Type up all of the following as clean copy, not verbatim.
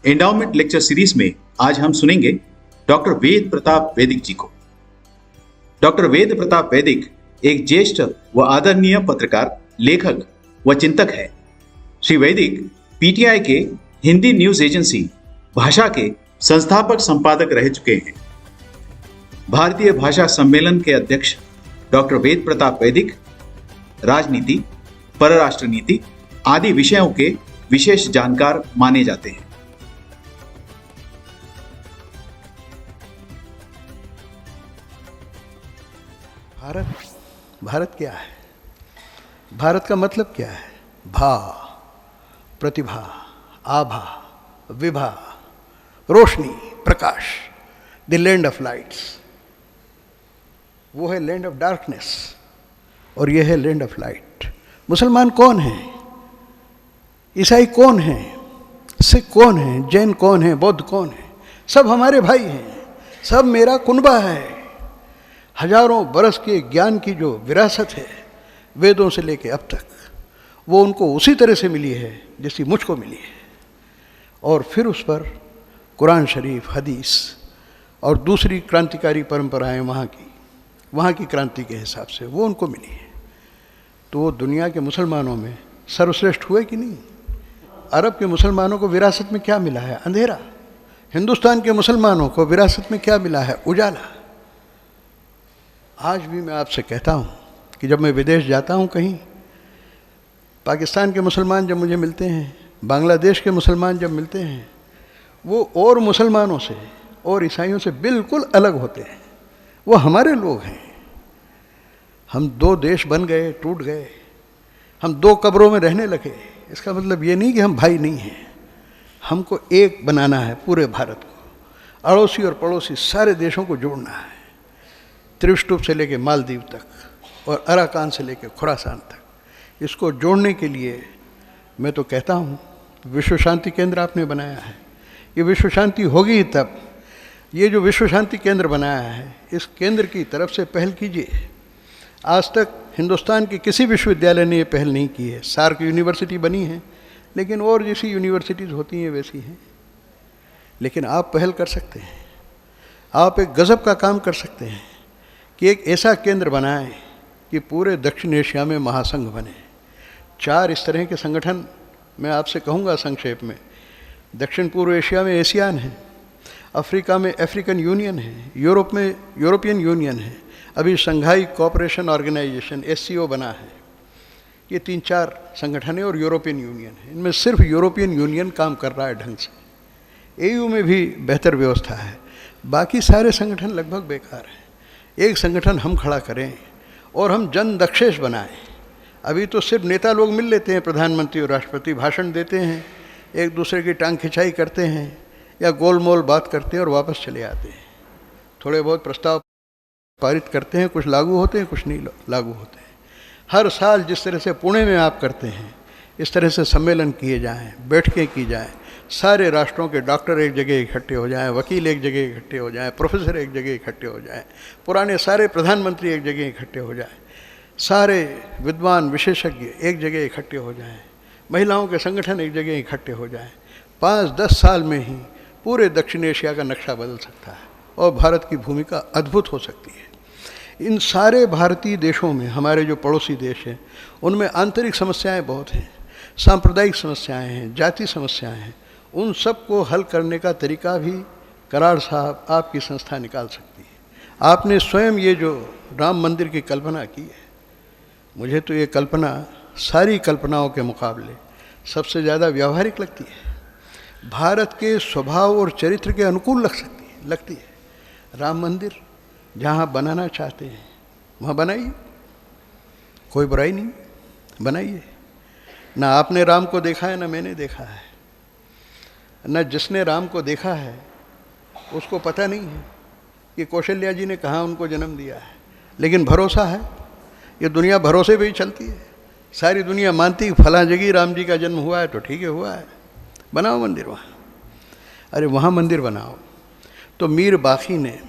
Endowment lecture series में आज हम सुनेंगे डॉक्टर वेद प्रताप वैदिक जी को। डॉक्टर वेद प्रताप वैदिक एक ज्येष्ठ व आदरणीय पत्रकार, लेखक व चिंतक है। श्री वैदिक पीटीआई के हिंदी न्यूज एजेंसी भाषा के संस्थापक संपादक रह चुके हैं। भारतीय भाषा सम्मेलन के अध्यक्ष डॉक्टर वेद प्रताप वैदिक राजनीति, परराष्ट्र नीति आदि विषयों के विशेष जानकार माने जाते हैं। भारत क्या है? भारत का मतलब क्या है? भा, प्रतिभा, आभा, विभा, रोशनी, प्रकाश, द लैंड ऑफ लाइट्स। वो है लैंड ऑफ डार्कनेस और ये है लैंड ऑफ लाइट। मुसलमान कौन है? ईसाई कौन है? सिख कौन है? जैन कौन है? बौद्ध कौन है? सब हमारे भाई हैं, सब मेरा कुनबा है। हजारों बरस के ज्ञान की जो विरासत है वेदों से लेके अब तक, वो उनको उसी तरह से मिली है जैसी मुझको मिली है। और फिर उस पर कुरान शरीफ, हदीस और दूसरी क्रांतिकारी परंपराएं वहाँ की क्रांति के हिसाब से वो उनको मिली है। तो वो दुनिया के मुसलमानों में सर्वश्रेष्ठ हुए कि नहीं? अरब के मुसलमानों को विरासत में क्या मिला है? अंधेरा। हिंदुस्तान के मुसलमानों को विरासत में क्या मिला है? उजाला। आज भी मैं आपसे कहता हूँ कि जब मैं विदेश जाता हूँ कहीं, पाकिस्तान के मुसलमान जब मुझे मिलते हैं, बांग्लादेश के मुसलमान जब मिलते हैं, वो और मुसलमानों से और ईसाइयों से बिल्कुल अलग होते हैं। वो हमारे लोग हैं। हम दो देश बन गए, टूट गए, हम दो कब्रों में रहने लगे। इसका मतलब ये नहीं कि हम भाई नहीं हैं। हमको एक बनाना है पूरे भारत को, अड़ोसी और पड़ोसी सारे देशों को जोड़ना है, त्रिशटुप से लेके मालदीव तक और अराकान से लेके खुरासान तक। इसको जोड़ने के लिए मैं तो कहता हूँ विश्व शांति केंद्र आपने बनाया है। ये विश्व शांति होगी ही तब। ये जो विश्व शांति केंद्र बनाया है, इस केंद्र की तरफ से पहल कीजिए। आज तक हिंदुस्तान के किसी विश्वविद्यालय ने ये पहल नहीं की है। सार्क यूनिवर्सिटी बनी है, लेकिन और जैसी यूनिवर्सिटीज़ होती हैं वैसी हैं। लेकिन आप पहल कर सकते हैं। आप एक गज़ब का काम कर सकते हैं कि एक ऐसा केंद्र बनाएं कि पूरे दक्षिण एशिया में महासंघ बने। 4 इस तरह के संगठन मैं आपसे कहूँगा संक्षेप में। दक्षिण पूर्व एशिया में एशियान है, अफ्रीका में अफ्रीकन यूनियन है, यूरोप में यूरोपियन यूनियन है, अभी शंघाई कोऑपरेशन ऑर्गेनाइजेशन SCO बना है। ये 3-4 संगठन है और यूरोपियन यूनियन है। इनमें सिर्फ यूरोपियन यूनियन काम कर रहा है ढंग से। AU में भी बेहतर व्यवस्था है, बाकी सारे संगठन लगभग बेकार हैं। एक संगठन हम खड़ा करें और हम जन दक्षेश बनाएं। अभी तो सिर्फ नेता लोग मिल लेते हैं, प्रधानमंत्री और राष्ट्रपति भाषण देते हैं, एक दूसरे की टांग खिंचाई करते हैं या गोलमोल बात करते हैं और वापस चले आते हैं। थोड़े बहुत प्रस्ताव पारित करते हैं, कुछ लागू होते हैं, कुछ नहीं लागू होते हैं। हर साल जिस तरह से पुणे में आप करते हैं, इस तरह से सम्मेलन किए जाएं, बैठकें की जाएं, सारे राष्ट्रों के डॉक्टर एक जगह इकट्ठे हो जाएं, वकील एक जगह इकट्ठे हो जाएं, प्रोफेसर एक जगह इकट्ठे हो जाएं, पुराने सारे प्रधानमंत्री एक जगह इकट्ठे हो जाएं, सारे विद्वान विशेषज्ञ एक जगह इकट्ठे हो जाएं, महिलाओं के संगठन एक जगह इकट्ठे हो जाएं। 5-10 साल में ही पूरे दक्षिण एशिया का नक्शा बदल सकता है और भारत की भूमिका अद्भुत हो सकती है। इन सारे भारतीय देशों में, हमारे जो पड़ोसी देश हैं, उनमें आंतरिक समस्याएं बहुत हैं, सांप्रदायिक समस्याएं हैं, जाति समस्याएं हैं। उन सब को हल करने का तरीका भी कराड़ साहब आपकी संस्था निकाल सकती है। आपने स्वयं ये जो राम मंदिर की कल्पना की है, मुझे तो ये कल्पना सारी कल्पनाओं के मुकाबले सबसे ज़्यादा व्यावहारिक लगती है। भारत के स्वभाव और चरित्र के अनुकूल लगती है। राम मंदिर जहाँ बनाना चाहते हैं वहाँ बनाइए, कोई बुराई नहीं, बनाइए। ना आपने राम को देखा है, ना मैंने देखा है, न जिसने राम को देखा है उसको पता नहीं है कि कौशल्या जी ने कहाँ उनको जन्म दिया है। लेकिन भरोसा है, ये दुनिया भरोसे पे ही चलती है। सारी दुनिया मानती है फलां जगह राम जी का जन्म हुआ है, तो ठीक है हुआ है, बनाओ मंदिर वहाँ। अरे वहाँ मंदिर बनाओ। तो मीर बाकी ने,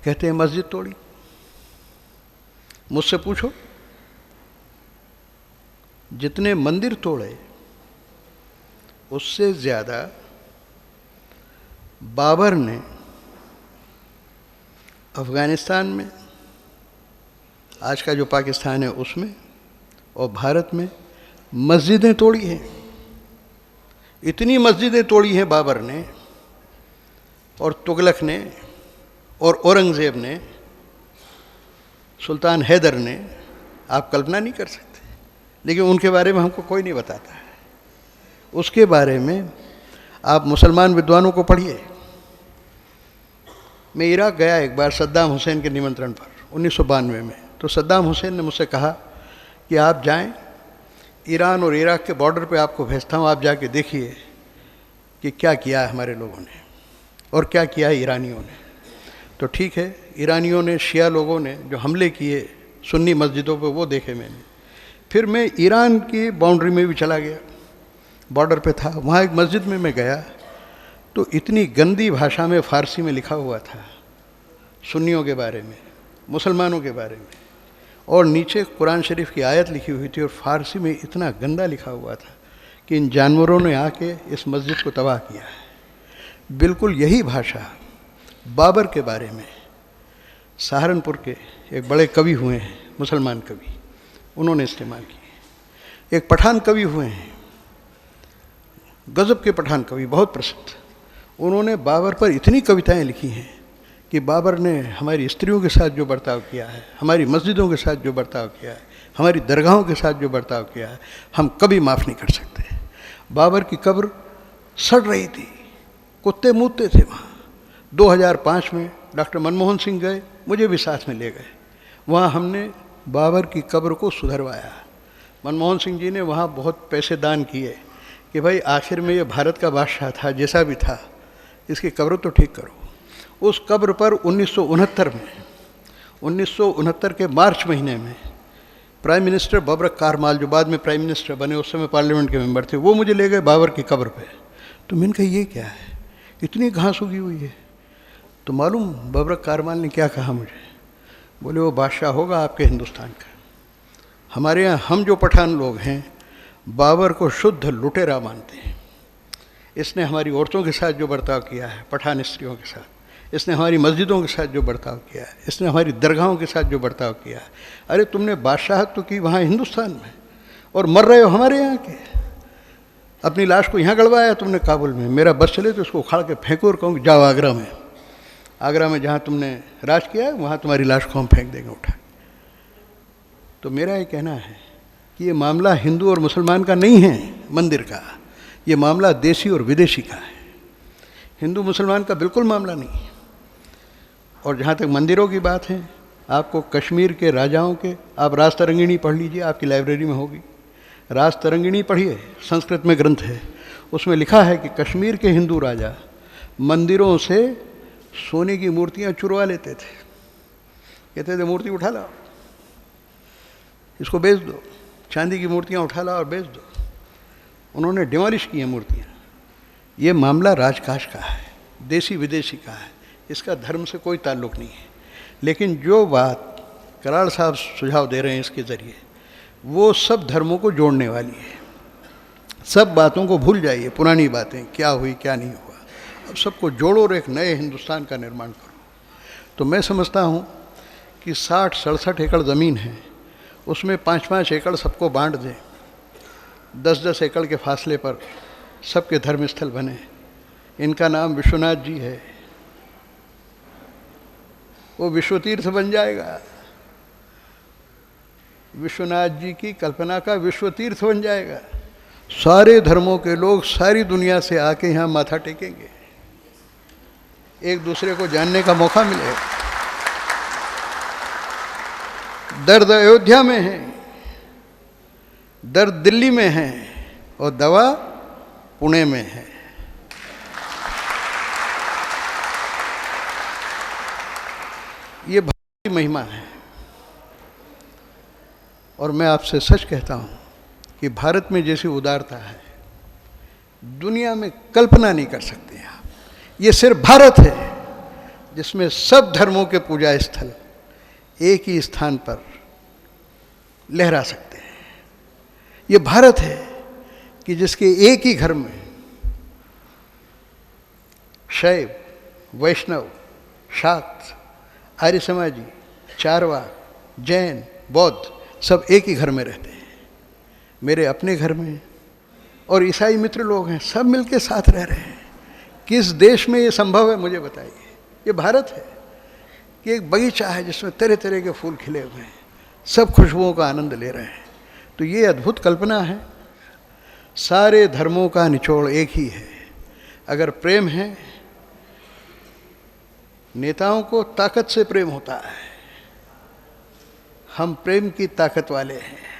कहते हैं, मस्जिद तोड़ी। मुझसे पूछो, जितने मंदिर तोड़े उससे ज़्यादा बाबर ने अफ़गानिस्तान में, आज का जो पाकिस्तान है उसमें, और भारत में मस्जिदें तोड़ी हैं। इतनी मस्जिदें तोड़ी हैं बाबर ने और तुगलक ने और औरंगज़ेब ने, सुल्तान हैदर ने, आप कल्पना नहीं कर सकते। लेकिन उनके बारे में हमको कोई नहीं बताता है। उसके बारे में आप मुसलमान विद्वानों को पढ़िए। मैं इराक़ गया एक बार सद्दाम हुसैन के निमंत्रण पर 1992 में। तो सद्दाम हुसैन ने मुझसे कहा कि आप जाएं, ईरान और इराक़ के बॉर्डर पे आपको भेजता हूँ, आप जाके देखिए कि क्या किया है हमारे लोगों ने और क्या किया है ईरानियों ने। तो ठीक है, ईरानियों ने, शिया लोगों ने जो हमले किए सुन्नी मस्जिदों पे वो देखे मैंने। फिर मैं ईरान की बाउंड्री में भी चला गया, बॉर्डर पे था, वहाँ एक मस्जिद में मैं गया तो इतनी गंदी भाषा में फ़ारसी में लिखा हुआ था सुन्नियों के बारे में, मुसलमानों के बारे में, और नीचे कुरान शरीफ की आयत लिखी हुई थी और फ़ारसी में इतना गंदा लिखा हुआ था कि इन जानवरों ने आके इस मस्जिद को तबाह किया है। बिल्कुल यही भाषा बाबर के बारे में सहारनपुर के एक बड़े कवि हुए हैं, मुसलमान कवि, उन्होंने इस्तेमाल की। एक पठान कवि हुए हैं, गज़ब के पठान कवि, बहुत प्रसिद्ध, उन्होंने बाबर पर इतनी कविताएं लिखी हैं कि बाबर ने हमारी स्त्रियों के साथ जो बर्ताव किया है, हमारी मस्जिदों के साथ जो बर्ताव किया है, हमारी दरगाहों के साथ जो बर्ताव किया है, हम कभी माफ़ नहीं कर सकते। बाबर की कब्र सड़ रही थी, कुत्ते मूतते थे वहाँ। 2005 में डॉक्टर मनमोहन सिंह गए, मुझे भी साथ में ले गए। वहाँ हमने बाबर की कब्र को सुधरवाया। मनमोहन सिंह जी ने वहाँ बहुत पैसे दान किए कि भाई आखिर में ये भारत का बादशाह था, जैसा भी था, इसकी कब्र तो ठीक करो। उस कब्र पर 1969 के मार्च महीने में प्राइम मिनिस्टर बबरक कारमाल, जो बाद में प्राइम मिनिस्टर बने, उस समय पार्लियामेंट के मेंबर थे, वो मुझे ले गए बाबर की कब्र पे। तो मैंने कहा ये क्या है, इतनी घास उगी हुई है। तो मालूम बबरक कारमाल ने क्या कहा मुझे, बोले वो बादशाह होगा आपके हिंदुस्तान का। हमारे यहाँ हम जो पठान लोग हैं बाबर को शुद्ध लुटेरा मानते हैं। इसने हमारी औरतों के साथ जो बर्ताव किया है, पठान स्त्रियों के साथ, इसने हमारी मस्जिदों के साथ जो बर्ताव किया है, इसने हमारी दरगाहों के साथ जो बर्ताव किया है। अरे तुमने बादशाहत तो की वहाँ हिंदुस्तान में और मर रहे हो हमारे यहाँ के। अपनी लाश को यहाँ गड़वाया तुमने काबुल में, मेरा बस चले तो उसको उखाड़ के फेंको और कहूँ जाओ आगरा में, आगरा में जहाँ तुमने राज किया है वहाँ तुम्हारी लाश को हम फेंक देंगे उठा। तो मेरा ये कहना है कि ये मामला हिंदू और मुसलमान का नहीं है, मंदिर का, ये मामला देशी और विदेशी का है, हिंदू मुसलमान का बिल्कुल मामला नहीं है। और जहाँ तक मंदिरों की बात है, आपको कश्मीर के राजाओं के, आप राज तरंगिणी पढ़ लीजिए, आपकी लाइब्रेरी में होगी, राज तरंगिणी पढ़िए, संस्कृत में ग्रंथ है, उसमें लिखा है कि कश्मीर के हिंदू राजा मंदिरों से सोने की मूर्तियाँ चुरवा लेते थे। कहते थे मूर्ति उठा लाओ, इसको बेच दो, चांदी की मूर्तियाँ उठा लाओ और बेच दो। उन्होंने डिमोलिश की हैं मूर्तियाँ। ये मामला राजकाज का है, देशी विदेशी का है, इसका धर्म से कोई ताल्लुक़ नहीं है। लेकिन जो बात कराड़ साहब सुझाव दे रहे हैं इसके ज़रिए, वो सब धर्मों को जोड़ने वाली है। सब बातों को भूल जाइए, पुरानी बातें क्या हुई क्या नहीं हुआ, अब सबको जोड़ो और एक नए हिंदुस्तान का निर्माण करो। तो मैं समझता हूँ कि 60-67 एकड़ ज़मीन है, उसमें 5-5 एकड़ सबको बांट दें, 10-10 एकड़ के फासले पर सबके धर्म स्थल बने। इनका नाम विश्वनाथ जी है, वो विश्व तीर्थ बन जाएगा, विश्वनाथ जी की कल्पना का विश्व तीर्थ बन जाएगा। सारे धर्मों के लोग सारी दुनिया से आके यहाँ माथा टेकेंगे, एक दूसरे को जानने का मौका मिलेगा। दर्द अयोध्या में है, दर्द दिल्ली में है और दवा पुणे में है। ये भारत की महिमा है और मैं आपसे सच कहता हूँ कि भारत में जैसी उदारता है दुनिया में कल्पना नहीं कर सकते आप। ये सिर्फ भारत है जिसमें सब धर्मों के पूजा स्थल एक ही स्थान पर लहरा सकते हैं। ये भारत है कि जिसके एक ही घर में शैव, वैष्णव, शाक्त, आर्य समाजी, चारवाक, जैन, बौद्ध सब एक ही घर में रहते हैं। मेरे अपने घर में और ईसाई मित्र लोग हैं, सब मिलके साथ रह रहे हैं। किस देश में ये संभव है मुझे बताइए? ये भारत है कि एक बगीचा है जिसमें तरह तरह के फूल खिले हुए हैं, सब खुशबुओं का आनंद ले रहे हैं। तो ये अद्भुत कल्पना है। सारे धर्मों का निचोड़ एक ही है। अगर प्रेम है, नेताओं को ताकत से प्रेम होता है, हम प्रेम की ताकत वाले हैं।